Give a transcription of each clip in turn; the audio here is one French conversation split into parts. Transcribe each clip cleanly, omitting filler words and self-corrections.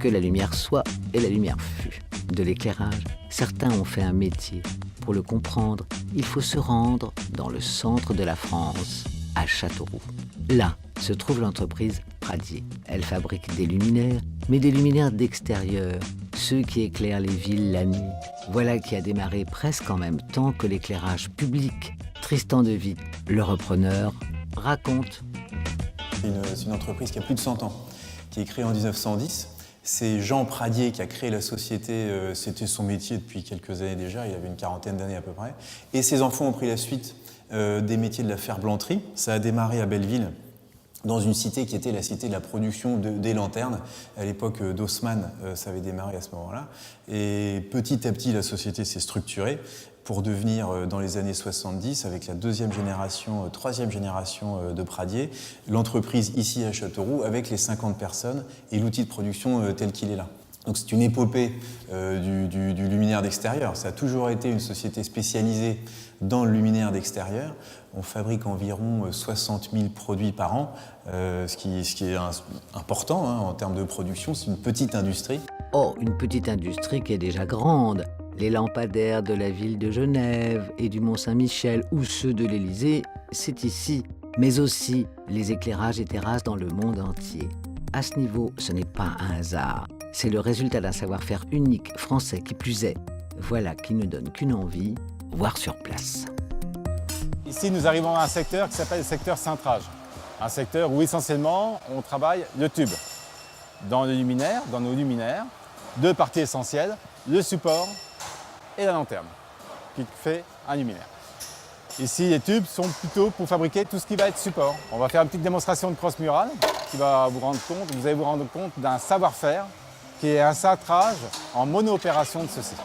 que la lumière soit et la lumière fut. De l'éclairage, certains ont fait un métier. Pour le comprendre, il faut se rendre dans le centre de la France, à Châteauroux. Là se trouve l'entreprise Pradier. Elle fabrique des luminaires, mais des luminaires d'extérieur, ceux qui éclairent les villes la nuit. Voilà qui a démarré presque en même temps que l'éclairage public. Tristan Devitte, le repreneur, raconte. C'est une entreprise qui a plus de 100 ans, qui est créée en 1910. C'est Jean Pradier qui a créé la société, c'était son métier depuis quelques années déjà, il avait une quarantaine d'années à peu près. Et ses enfants ont pris la suite des métiers de la ferblanterie. Ça a démarré à Belleville, dans une cité qui était la cité de la production des lanternes. À l'époque d'Haussmann, ça avait démarré à ce moment-là. Et petit à petit, la société s'est structurée pour devenir, dans les années 70, avec la troisième génération de Pradier, l'entreprise ici à Châteauroux, avec les 50 personnes et l'outil de production tel qu'il est là. Donc c'est une épopée du luminaire d'extérieur. Ça a toujours été une société spécialisée dans le luminaire d'extérieur. On fabrique environ 60 000 produits par an, ce qui est important en termes de production. C'est une petite industrie. Oh, une petite industrie qui est déjà grande. Les lampadaires de la ville de Genève et du Mont-Saint-Michel ou ceux de l'Élysée, c'est ici. Mais aussi les éclairages et terrasses dans le monde entier. À ce niveau, ce n'est pas un hasard. C'est le résultat d'un savoir-faire unique, français qui plus est. Voilà qui ne donne qu'une envie, voir sur place. Ici, nous arrivons à un secteur qui s'appelle le secteur cintrage. Un secteur où essentiellement, on travaille le tube. Dans nos luminaires, deux parties essentielles, le support et la lanterne, qui fait un luminaire. Ici, les tubes sont plutôt pour fabriquer tout ce qui va être support. On va faire une petite démonstration de crosse murale qui va vous allez vous rendre compte d'un savoir-faire qui est un cintrage en mono-opération de ceci.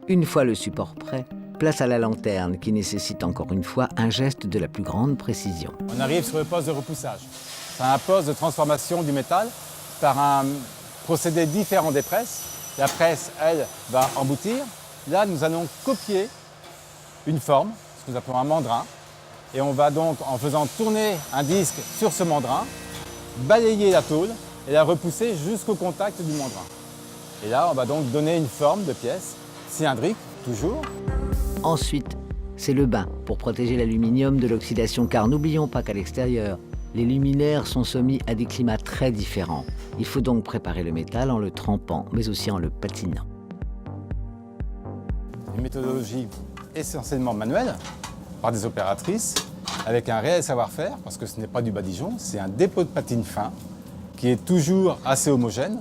Une fois le support prêt, place à la lanterne qui nécessite encore une fois un geste de la plus grande précision. On arrive sur le poste de repoussage. C'est un poste de transformation du métal par un procédé différent des presses. La presse, elle, va emboutir. Là, nous allons copier une forme, ce que nous appelons un mandrin. Et on va donc, en faisant tourner un disque sur ce mandrin, balayer la tôle et la repousser jusqu'au contact du mandrin. Et là, on va donc donner une forme de pièce, cylindrique, toujours. Ensuite, c'est le bain pour protéger l'aluminium de l'oxydation, car n'oublions pas qu'à l'extérieur, les luminaires sont soumis à des climats très différents. Il faut donc préparer le métal en le trempant, mais aussi en le patinant. Une méthodologie essentiellement manuelle, par des opératrices, avec un réel savoir-faire, parce que ce n'est pas du badigeon, c'est un dépôt de patine fin, qui est toujours assez homogène,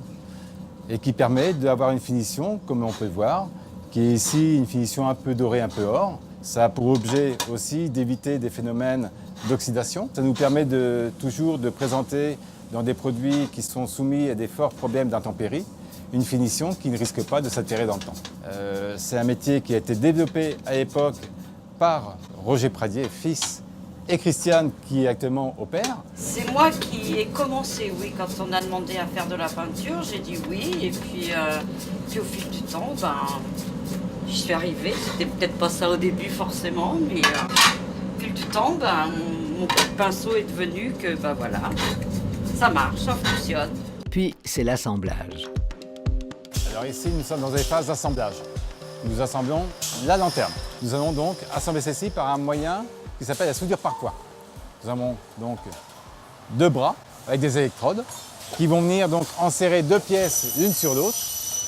et qui permet d'avoir une finition, comme on peut le voir, qui est ici une finition un peu dorée, un peu or. Ça a pour objet aussi d'éviter des phénomènes d'oxydation. Ça nous permet toujours de présenter dans des produits qui sont soumis à des forts problèmes d'intempéries, une finition qui ne risque pas de s'altérer dans le temps. C'est un métier qui a été développé à l'époque par Roger Pradier, fils, et Christiane, qui actuellement opère. C'est moi qui ai commencé, oui, quand on a demandé à faire de la peinture, j'ai dit oui, et puis au fil du temps, j'y suis arrivée. C'était peut-être pas ça au début forcément, mais au fil du temps, mon coup de pinceau est devenu que, voilà, ça marche, ça fonctionne. Puis, c'est l'assemblage. Alors ici, nous sommes dans des phases d'assemblage. Nous assemblons la lanterne. Nous allons donc assembler ceci par un moyen qui s'appelle la soudure par poids. Nous avons donc deux bras avec des électrodes qui vont venir donc enserrer deux pièces l'une sur l'autre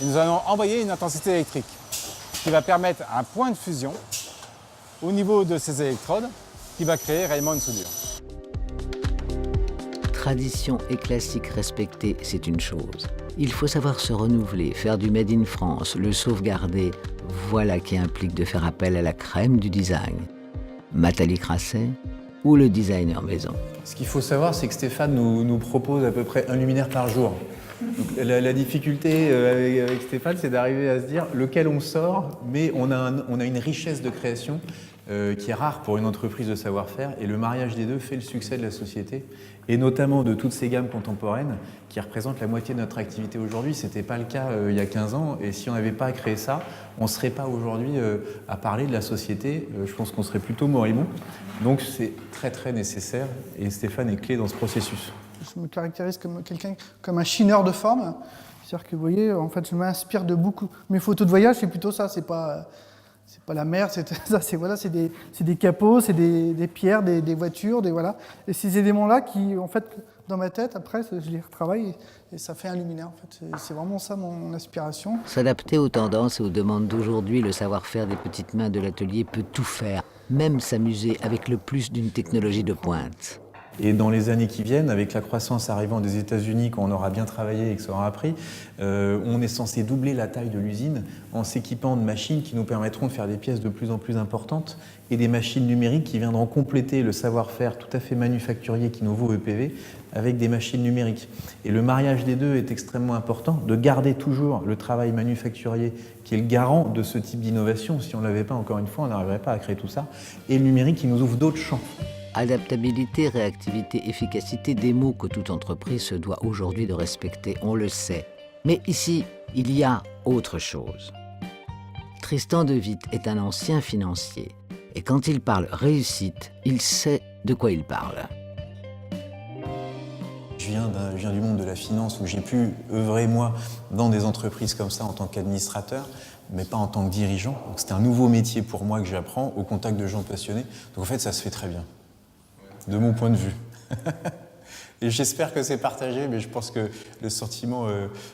et nous allons envoyer une intensité électrique qui va permettre un point de fusion au niveau de ces électrodes qui va créer réellement une soudure. Tradition et classique respectés, c'est une chose. Il faut savoir se renouveler, faire du Made in France, le sauvegarder. Voilà qui implique de faire appel à la crème du design. Nathalie Crasset ou le designer maison. Ce qu'il faut savoir, c'est que Stéphane nous propose à peu près un luminaire par jour. Donc, la difficulté avec Stéphane, c'est d'arriver à se dire lequel on sort, mais on a une richesse de création qui est rare pour une entreprise de savoir-faire, et le mariage des deux fait le succès de la société, et notamment de toutes ces gammes contemporaines qui représentent la moitié de notre activité aujourd'hui. Ce n'était pas le cas il y a 15 ans, et si on n'avait pas créé ça, on ne serait pas aujourd'hui à parler de la société. Je pense qu'on serait plutôt moribond. Donc c'est très très nécessaire, et Stéphane est clé dans ce processus. je me caractérise comme un chineur de forme. C'est-à-dire que vous voyez, en fait, je m'inspire de beaucoup. Mes photos de voyage, c'est plutôt ça. C'est pas la mer, c'est des capots, c'est des pierres, des voitures, voilà. Et ces éléments-là qui, en fait, dans ma tête, après, je les retravaille et ça fait un luminaire. En fait, c'est vraiment ça mon inspiration. S'adapter aux tendances et aux demandes d'aujourd'hui, le savoir-faire des petites mains de l'atelier peut tout faire, même s'amuser avec le plus d'une technologie de pointe. Et dans les années qui viennent, avec la croissance arrivant des États-Unis, quand on aura bien travaillé et que ça aura appris, on est censé doubler la taille de l'usine en s'équipant de machines qui nous permettront de faire des pièces de plus en plus importantes et des machines numériques qui viendront compléter le savoir-faire tout à fait manufacturier qui nous vaut EPV avec des machines numériques. Et le mariage des deux est extrêmement important, de garder toujours le travail manufacturier qui est le garant de ce type d'innovation. Si on ne l'avait pas, encore une fois, on n'arriverait pas à créer tout ça. Et le numérique qui nous ouvre d'autres champs. Adaptabilité, réactivité, efficacité, des mots que toute entreprise se doit aujourd'hui de respecter, on le sait. Mais ici, il y a autre chose. Tristan de Witt est un ancien financier. Et quand il parle réussite, il sait de quoi il parle. Je viens du monde de la finance où j'ai pu œuvrer, moi, dans des entreprises comme ça en tant qu'administrateur, mais pas en tant que dirigeant. Donc c'est un nouveau métier pour moi que j'apprends au contact de gens passionnés. Donc en fait, ça se fait très bien, de mon point de vue. Et j'espère que c'est partagé, mais je pense que le sentiment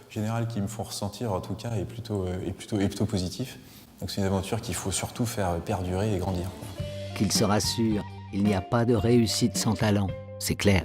général qu'ils me font ressentir, en tout cas, est plutôt positif. Donc c'est une aventure qu'il faut surtout faire perdurer et grandir. Qu'il se rassure, il n'y a pas de réussite sans talent, c'est clair.